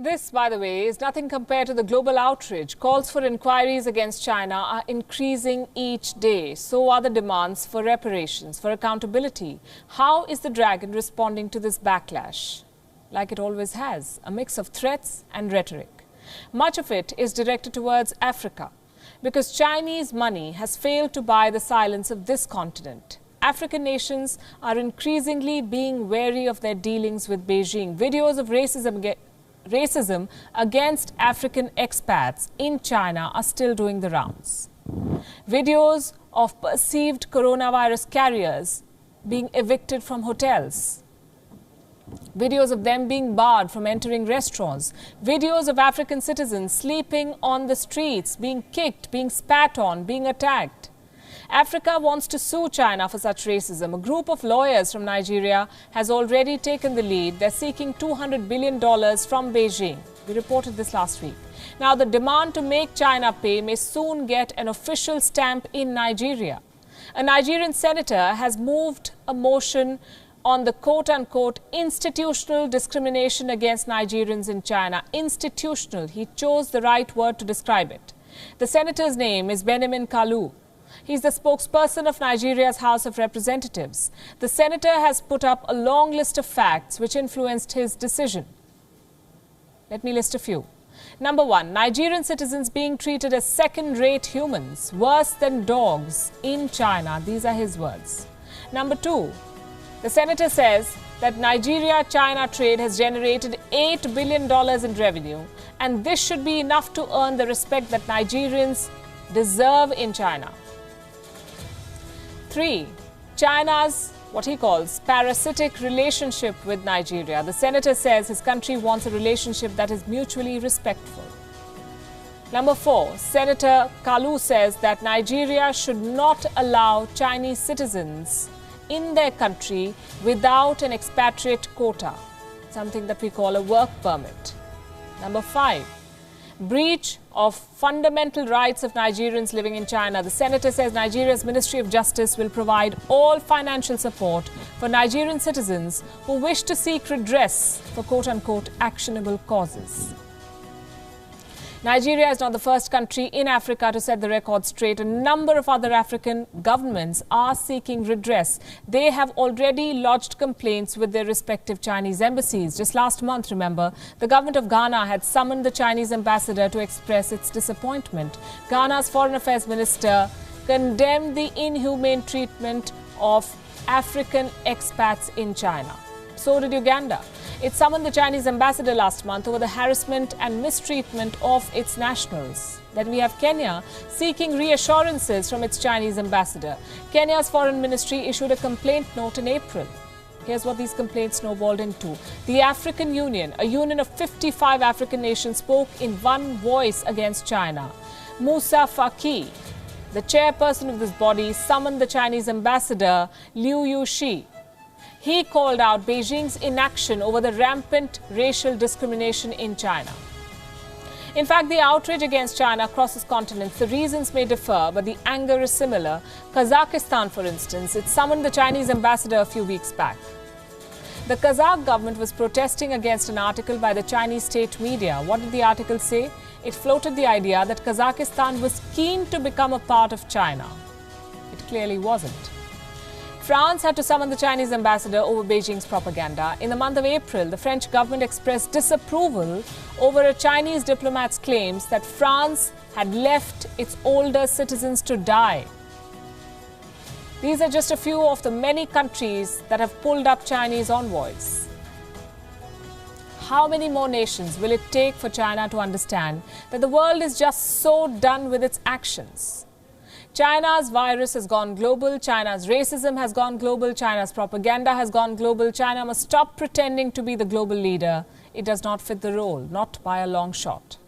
This, by the way, is nothing compared to the global outrage. Calls for inquiries against China are increasing each day. So are the demands for reparations, for accountability. How is the dragon responding to this backlash? Like it always has, a mix of threats and rhetoric. Much of it is directed towards Africa, because Chinese money has failed to buy the silence of this continent. African nations are increasingly being wary of their dealings with Beijing. Videos of racism against African expats in China are still doing the rounds. Videos of perceived coronavirus carriers being evicted from hotels. Videos of them being barred from entering restaurants. Videos of African citizens sleeping on the streets, being kicked, being spat on, being attacked. Africa wants to sue China for such racism. A group of lawyers from Nigeria has already taken the lead. They're seeking $200 billion from Beijing. We reported this last week. Now, the demand to make China pay may soon get an official stamp in Nigeria. A Nigerian senator has moved a motion on the quote-unquote institutional discrimination against Nigerians in China. Institutional. He chose the right word to describe it. The senator's name is Benjamin Kalu. He's the spokesperson of Nigeria's House of Representatives. The senator has put up a long list of facts which influenced his decision. Let me list a few. Number one, Nigerian citizens being treated as second-rate humans, worse than dogs in China. These are his words. Number two, the senator says that Nigeria-China trade has generated $8 billion in revenue, and this should be enough to earn the respect that Nigerians deserve in China. 3. China's what he calls parasitic relationship with Nigeria. The senator says his country wants a relationship that is mutually respectful. Number 4. Senator Kalu says that Nigeria should not allow Chinese citizens in their country without an expatriate quota, something that we call a work permit. Number 5. Breach of fundamental rights of Nigerians living in China. The senator says Nigeria's Ministry of Justice will provide all financial support for Nigerian citizens who wish to seek redress for quote-unquote actionable causes. Nigeria is not the first country in Africa to set the record straight. A number of other African governments are seeking redress. They have already lodged complaints with their respective Chinese embassies. Just last month, remember, the government of Ghana had summoned the Chinese ambassador to express its disappointment. Ghana's foreign affairs minister condemned the inhumane treatment of African expats in China. So did Uganda. It summoned the Chinese ambassador last month over the harassment and mistreatment of its nationals. Then we have Kenya seeking reassurances from its Chinese ambassador. Kenya's foreign ministry issued a complaint note in April. Here's what these complaints snowballed into. The African Union, a union of 55 African nations, spoke in one voice against China. Musa Faki, the chairperson of this body, summoned the Chinese ambassador Liu Yuxi. He called out Beijing's inaction over the rampant racial discrimination in China. In fact, the outrage against China crosses continents. The reasons may differ, but the anger is similar. Kazakhstan, for instance, it summoned the Chinese ambassador a few weeks back. The Kazakh government was protesting against an article by the Chinese state media. What did the article say? It floated the idea that Kazakhstan was keen to become a part of China. It clearly wasn't. France had to summon the Chinese ambassador over Beijing's propaganda. In the month of April, the French government expressed disapproval over a Chinese diplomat's claims that France had left its older citizens to die. These are just a few of the many countries that have pulled up Chinese envoys. How many more nations will it take for China to understand that the world is just so done with its actions? China's virus has gone global, China's racism has gone global, China's propaganda has gone global. China must stop pretending to be the global leader. It does not fit the role, not by a long shot.